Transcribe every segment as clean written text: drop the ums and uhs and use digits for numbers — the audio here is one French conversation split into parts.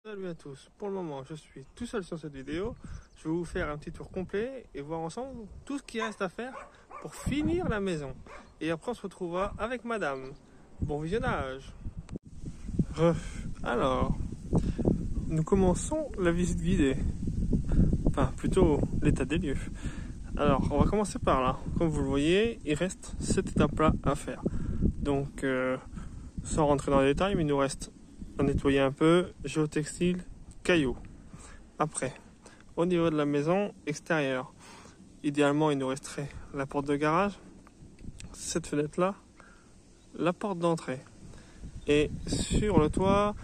Salut à tous, pour le moment je suis tout seul sur cette vidéo. Je vais vous faire un petit tour complet et voir ensemble tout ce qui reste à faire pour finir la maison. Et après on se retrouvera avec madame. Bon visionnage. Alors, nous commençons la visite guidée. Enfin plutôt l'état des lieux. Alors on va commencer par là. Comme vous le voyez, il reste cette étape-là à faire. Donc sans rentrer dans les détails, mais il nous reste à nettoyer un peu, géotextile, cailloux. Après, au niveau de la maison extérieure, idéalement il nous resterait la porte de garage, cette fenêtre là, la porte d'entrée. Et sur le toit,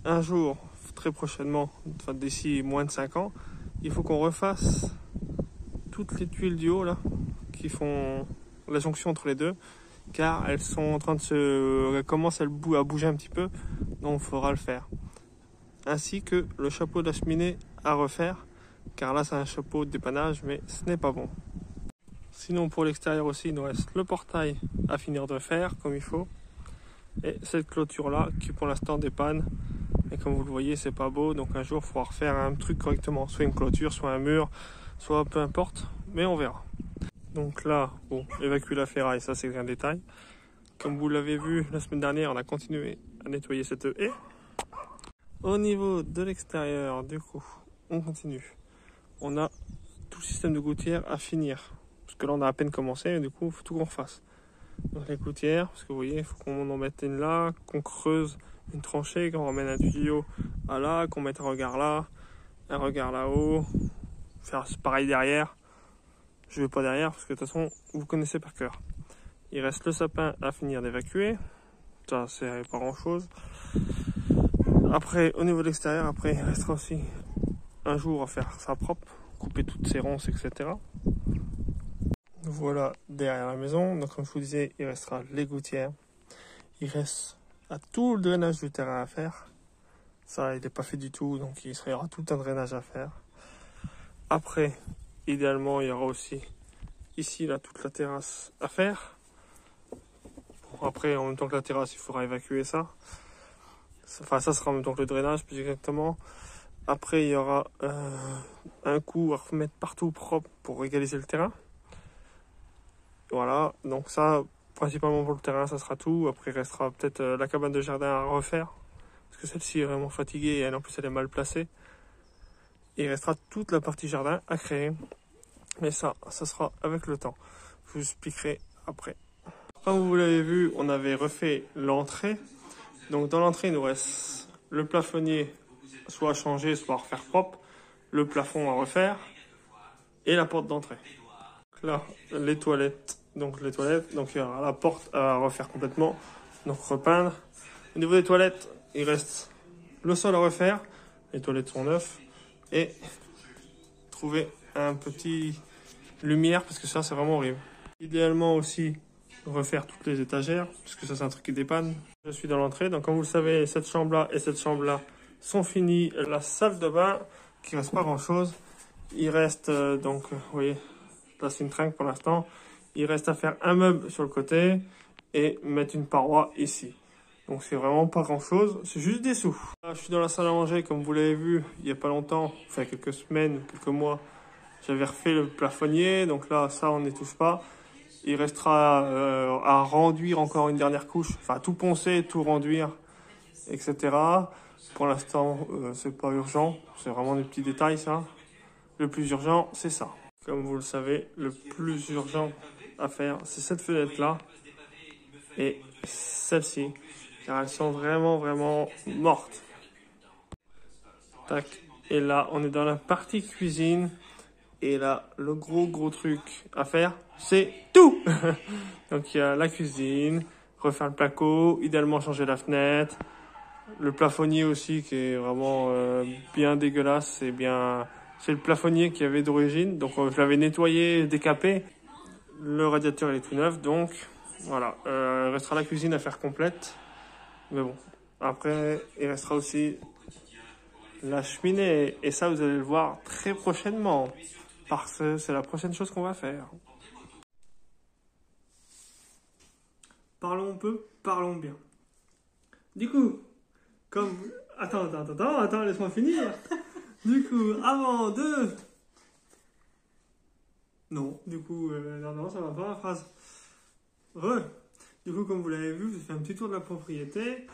un jour, très prochainement, enfin d'ici moins de 5 ans, il faut qu'on refasse toutes les tuiles du haut là, qui font la jonction entre les deux, car elles sont en train de elles commencent à bouger un petit peu, donc il faudra le faire. Ainsi que le chapeau de la cheminée à refaire, car là c'est un chapeau de dépannage, mais ce n'est pas bon. Sinon pour l'extérieur aussi, il nous reste le portail à finir de faire comme il faut, et cette clôture là qui pour l'instant dépanne, et comme vous le voyez c'est pas beau, donc un jour il faudra refaire un truc correctement, soit une clôture, soit un mur, soit peu importe, mais on verra. Donc là, bon, évacuer la ferraille, ça c'est un détail. Comme vous l'avez vu la semaine dernière, on a continué à nettoyer cette haie. Au niveau de l'extérieur, du coup, on continue. On a tout le système de gouttières à finir. Parce que là, on a à peine commencé, et du coup, il faut tout qu'on refasse. Donc les gouttières, parce que vous voyez, il faut qu'on en mette une là, qu'on creuse une tranchée, qu'on ramène un tuyau à là, qu'on mette un regard là-haut. Faire pareil derrière. Je vais pas derrière, parce que de toute façon, vous connaissez par cœur. Il reste le sapin à finir d'évacuer. Ça, c'est pas grand chose. Après, au niveau de l'extérieur, après, il restera aussi un jour à faire ça propre, couper toutes ces ronces, etc. Voilà derrière la maison. Donc, comme je vous disais, il restera les gouttières. Il reste à tout le drainage du terrain à faire. Ça, il n'est pas fait du tout, donc il y aura tout un drainage à faire. Après, idéalement, il y aura aussi ici, là, toute la terrasse à faire. Bon, après, en même temps que la terrasse, il faudra évacuer ça. Enfin, ça sera en même temps que le drainage, plus exactement. Après, il y aura un coup à remettre partout propre pour égaliser le terrain. Voilà, donc ça, principalement pour le terrain, ça sera tout. Après, il restera peut-être la cabane de jardin à refaire. Parce que celle-ci est vraiment fatiguée et elle, en plus, elle est mal placée. Et il restera toute la partie jardin à créer. Mais ça sera avec le temps. Je vous expliquerai après. Comme vous l'avez vu, on avait refait l'entrée. Donc dans l'entrée, il nous reste le plafonnier, soit à changer, soit à refaire propre, le plafond à refaire et la porte d'entrée. Là, les toilettes, donc il y aura la porte à refaire complètement, donc repeindre. Au niveau des toilettes, il reste le sol à refaire, les toilettes sont neuves, et trouver un petit lumière parce que ça c'est vraiment horrible. Idéalement aussi refaire toutes les étagères parce que ça c'est un truc qui dépanne. Je suis dans l'entrée, donc comme vous le savez, cette chambre là et cette chambre là sont finies. La salle de bain qui reste pas grand chose, il reste donc vous voyez là c'est une trinque pour l'instant, il reste à faire un meuble sur le côté et mettre une paroi ici, donc c'est vraiment pas grand chose, c'est juste des sous. Là, je suis dans la salle à manger, comme vous l'avez vu il y a pas longtemps, enfin quelques semaines, quelques mois, j'avais refait le plafonnier, donc là ça on n'y touche pas. Il restera à renduire encore une dernière couche, enfin tout poncer, tout renduire, etc. Pour l'instant, c'est pas urgent, c'est vraiment des petits détails ça. Le plus urgent, c'est ça. Comme vous le savez, le plus urgent à faire, c'est cette fenêtre-là et celle-ci, car elles sont vraiment mortes. Tac. Et là, on est dans la partie cuisine. Et là, le gros truc à faire, c'est tout. Donc il y a la cuisine, refaire le placo, idéalement changer la fenêtre, le plafonnier aussi qui est vraiment bien dégueulasse, c'est le plafonnier qu'il y avait d'origine, donc je l'avais nettoyé, décapé. Le radiateur il est tout neuf, donc voilà, il restera la cuisine à faire complète. Mais bon, après il restera aussi la cheminée et ça vous allez le voir très prochainement. Parce que c'est la prochaine chose qu'on va faire. Parlons peu, parlons bien. Du coup, comme Attends, laisse-moi finir. Du coup, avant de... Non, du coup, non, ça va pas la phrase. Du coup, comme vous l'avez vu, j'ai fait un petit tour de la propriété.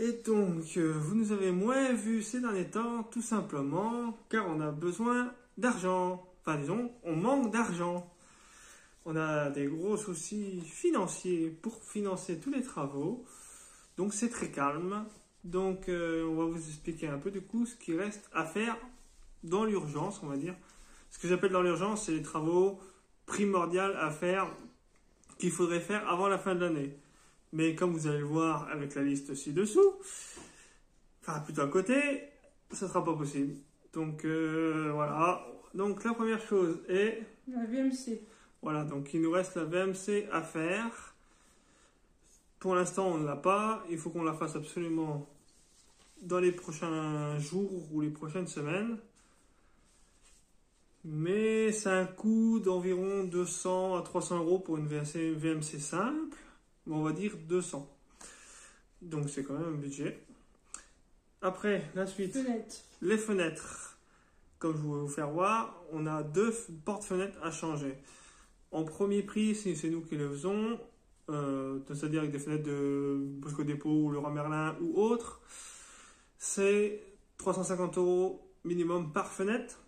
Et donc, vous nous avez moins vu ces derniers temps, tout simplement, car on a besoin d'argent. Enfin, disons, on manque d'argent. On a des gros soucis financiers pour financer tous les travaux. Donc, c'est très calme. Donc, on va vous expliquer un peu, du coup, ce qui reste à faire dans l'urgence, on va dire. Ce que j'appelle dans l'urgence, c'est les travaux primordiaux à faire, qu'il faudrait faire avant la fin de l'année. Mais comme vous allez le voir avec la liste ci-dessous, enfin plutôt à côté, ça ne sera pas possible. Donc voilà. Donc la première chose est... La VMC. Voilà, donc il nous reste la VMC à faire. Pour l'instant, on ne l'a pas. Il faut qu'on la fasse absolument dans les prochains jours ou les prochaines semaines. Mais ça a un coût d'environ 200 à 300 euros pour une VMC simple. On va dire 200. Donc c'est quand même un budget. Après, la suite. Fenêtre. Les fenêtres. Comme je vais vous faire voir, on a 2 portes-fenêtres à changer. En premier prix, si c'est nous qui les faisons, c'est-à-dire avec des fenêtres de Bosco Dépôt ou Leroy Merlin ou autres, c'est 350 euros minimum par fenêtre.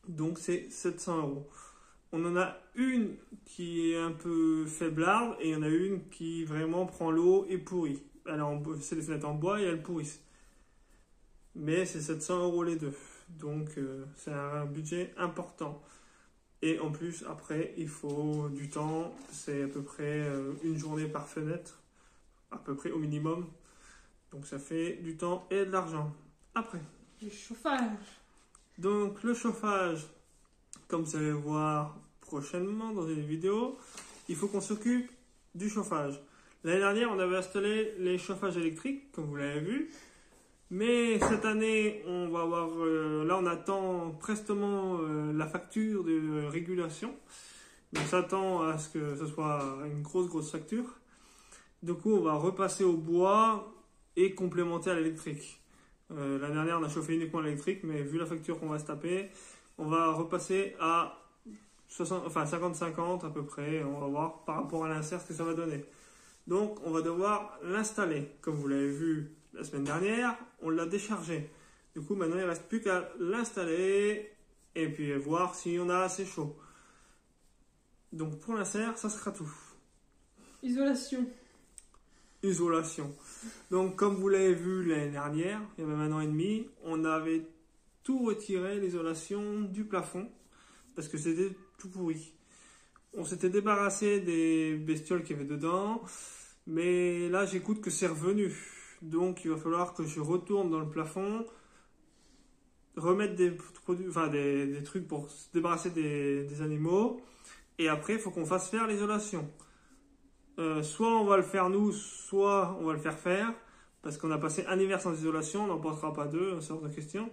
Donc c'est 700 euros. On en a une qui est un peu faiblarde et il y en a une qui vraiment prend l'eau et pourrit. C'est des fenêtres en bois et elles pourrissent. Mais c'est 700 euros les deux. Donc c'est un budget important. Et en plus, après, il faut du temps. C'est à peu près une journée par fenêtre. À peu près au minimum. Donc ça fait du temps et de l'argent. Après. Le chauffage. Donc le chauffage, comme vous allez voir prochainement dans une vidéo, il faut qu'on s'occupe du chauffage. L'année dernière, on avait installé les chauffages électriques, comme vous l'avez vu. Mais cette année, on va avoir, là on attend prestement la facture de régulation. Donc on s'attend à ce que ce soit une grosse facture. Du coup, on va repasser au bois et complémenter à l'électrique. L'année dernière, on a chauffé uniquement l'électrique, mais vu la facture qu'on va se taper, on va repasser à 50-50 à peu près. On va voir par rapport à l'insert ce que ça va donner. Donc, on va devoir l'installer. Comme vous l'avez vu la semaine dernière, on l'a déchargé. Du coup, maintenant, il ne reste plus qu'à l'installer et puis voir si on a assez chaud. Donc, pour l'insert, ça sera tout. Isolation. Donc, comme vous l'avez vu l'année dernière, il y a même 1 an et demi, on avait tout retiré, l'isolation du plafond, parce que c'était tout pourri. On s'était débarrassé des bestioles qu'il y avait dedans, mais là, j'écoute que c'est revenu. Donc, il va falloir que je retourne dans le plafond, remettre des trucs pour se débarrasser des animaux, et après, il faut qu'on fasse faire l'isolation. Soit on va le faire nous, soit on va le faire, parce qu'on a passé un hiver sans isolation, on n'en portera pas 2, ce genre de question.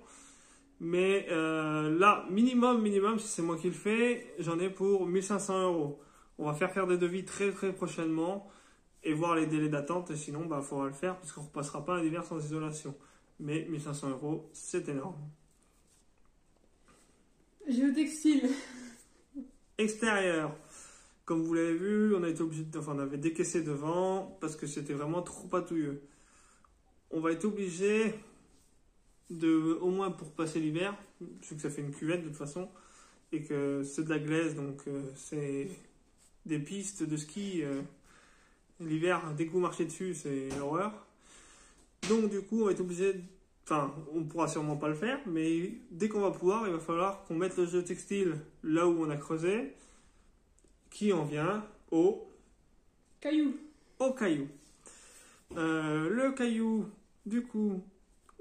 Mais là, minimum, si c'est moi qui le fais, j'en ai pour 1500 euros. On va faire des devis très prochainement et voir les délais d'attente, et sinon, il faudra le faire, parce qu'on ne repassera pas un hiver sans isolation. Mais 1500 euros, c'est énorme. Géotextile. Extérieur. Comme vous l'avez vu, on avait décaissé devant parce que c'était vraiment trop patouilleux. On va être obligé au moins pour passer l'hiver, je sais que ça fait une cuvette de toute façon, et que c'est de la glaise, donc c'est des pistes de ski. L'hiver, dès que vous marchez dessus, c'est l'horreur. Donc du coup, on va être obligé, on pourra sûrement pas le faire, mais dès qu'on va pouvoir, il va falloir qu'on mette le géotextile là où on a creusé, qui en vient au caillou. Le caillou, du coup,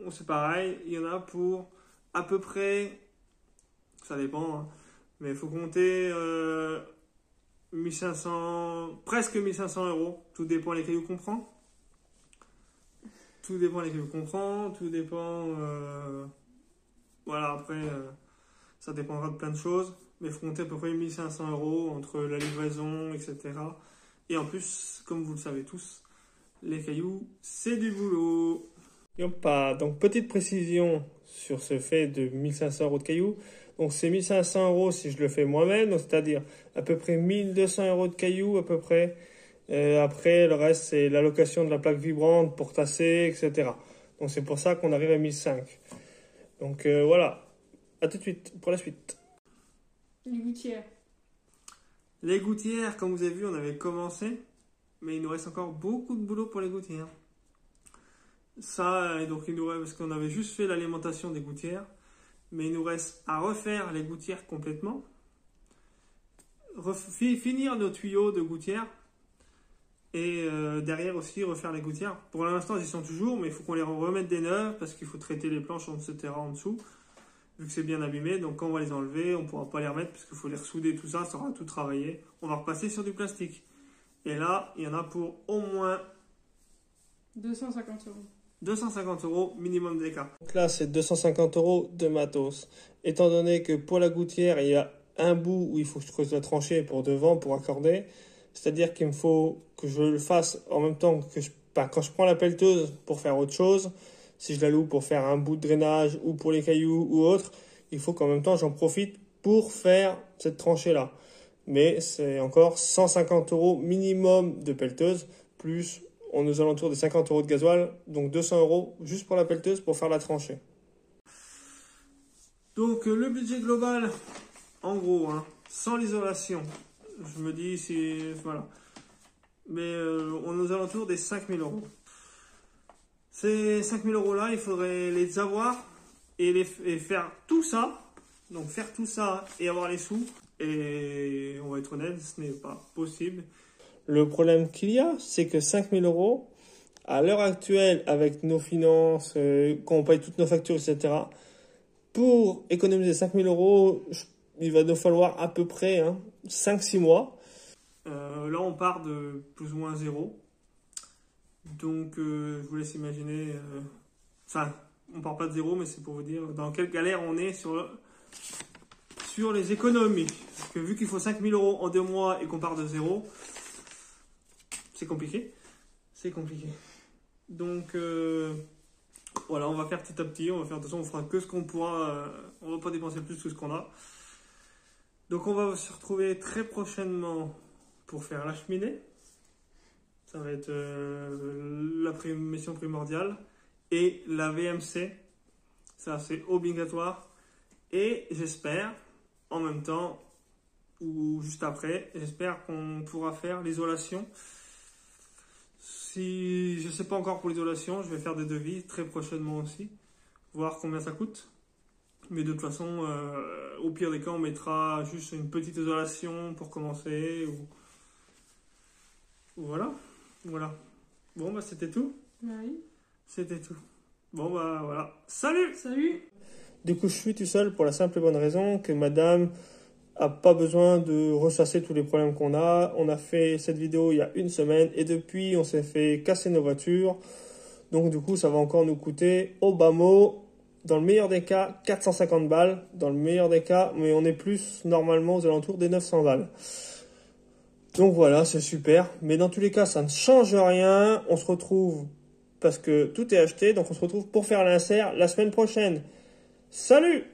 c'est pareil, il y en a pour à peu près, ça dépend, hein, mais il faut compter 1500, presque 1500 euros. Tout dépend les cailloux qu'on prend. Tout dépend. Voilà, après, ça dépendra de plein de choses. Mais il faut compter à peu près 1500 euros entre la livraison, etc. Et en plus, comme vous le savez tous, les cailloux, c'est du boulot. Yoppa. Donc petite précision sur ce fait de 1500 euros de cailloux. Donc c'est 1500 euros si je le fais moi-même, donc c'est-à-dire à peu près 1200 euros de cailloux à peu près. Après le reste c'est l'allocation de la plaque vibrante pour tasser, etc. Donc c'est pour ça qu'on arrive à 1500. Donc voilà, à tout de suite pour la suite. Les gouttières. Les gouttières, comme vous avez vu, on avait commencé, mais il nous reste encore beaucoup de boulot pour les gouttières. Ça, et donc il nous reste, parce qu'on avait juste fait l'alimentation des gouttières, mais il nous reste à refaire les gouttières complètement, finir nos tuyaux de gouttières, et derrière aussi refaire les gouttières. Pour l'instant, ils y sont toujours, mais il faut qu'on les remette des neuves, parce qu'il faut traiter les planches, etc. en dessous, vu que c'est bien abîmé. Donc quand on va les enlever, on ne pourra pas les remettre, parce qu'il faut les ressouder, tout ça, ça aura tout travaillé. On va repasser sur du plastique. Et là, il y en a pour au moins 250 euros. 250 euros minimum d'écart. Donc là, c'est 250 euros de matos. Étant donné que pour la gouttière, il y a un bout où il faut que je creuse la tranchée pour devant, pour accorder. C'est-à-dire qu'il me faut que je le fasse en même temps que quand je prends la pelleteuse pour faire autre chose. Si je la loue pour faire un bout de drainage ou pour les cailloux ou autre, il faut qu'en même temps j'en profite pour faire cette tranchée-là. Mais c'est encore 150 euros minimum de pelleteuse, plus on est aux alentours des 50 euros de gasoil, donc 200 euros juste pour la pelleteuse pour faire la tranchée. Donc le budget global, en gros, sans l'isolation, je me dis, voilà, mais on est aux alentours des 5000 euros. Ces 5000 euros là, il faudrait les avoir et faire tout ça, donc faire tout ça et avoir les sous, et on va être honnête, ce n'est pas possible. Le problème qu'il y a, c'est que 5000 euros, à l'heure actuelle, avec nos finances, quand on paye toutes nos factures, etc., pour économiser 5000 euros, il va nous falloir à peu près 5-6 mois. Là, on part de plus ou moins zéro. Donc, je vous laisse imaginer... Enfin, on part pas de zéro, mais c'est pour vous dire dans quelle galère on est sur les économies. Parce que vu qu'il faut 5000 euros en 2 mois et qu'on part de zéro, c'est compliqué. C'est compliqué. Donc, voilà, on va faire petit à petit. On va faire de toute façon, on fera que ce qu'on pourra. On va pas dépenser plus que ce qu'on a. Donc, on va se retrouver très prochainement pour faire la cheminée. Ça va être la mission primordiale. Et la VMC. Ça, c'est obligatoire. Et j'espère, en même temps, ou juste après, j'espère qu'on pourra faire l'isolation. Si je ne sais pas encore pour l'isolation, je vais faire des devis très prochainement aussi, voir combien ça coûte. Mais de toute façon, au pire des cas, on mettra juste une petite isolation pour commencer. Voilà. Bon, bah c'était tout. Oui. C'était tout. Bon, bah voilà. Salut! Salut! Du coup, je suis tout seul pour la simple et bonne raison que madame a pas besoin de ressasser tous les problèmes qu'on a. On a fait cette vidéo il y a 1 semaine et depuis, on s'est fait casser nos voitures. Donc du coup, ça va encore nous coûter au bas mot, dans le meilleur des cas, 450 balles. Dans le meilleur des cas, mais on est plus normalement aux alentours des 900 balles. Donc voilà, c'est super. Mais dans tous les cas, ça ne change rien. On se retrouve, parce que tout est acheté, donc on se retrouve pour faire l'insert la semaine prochaine. Salut!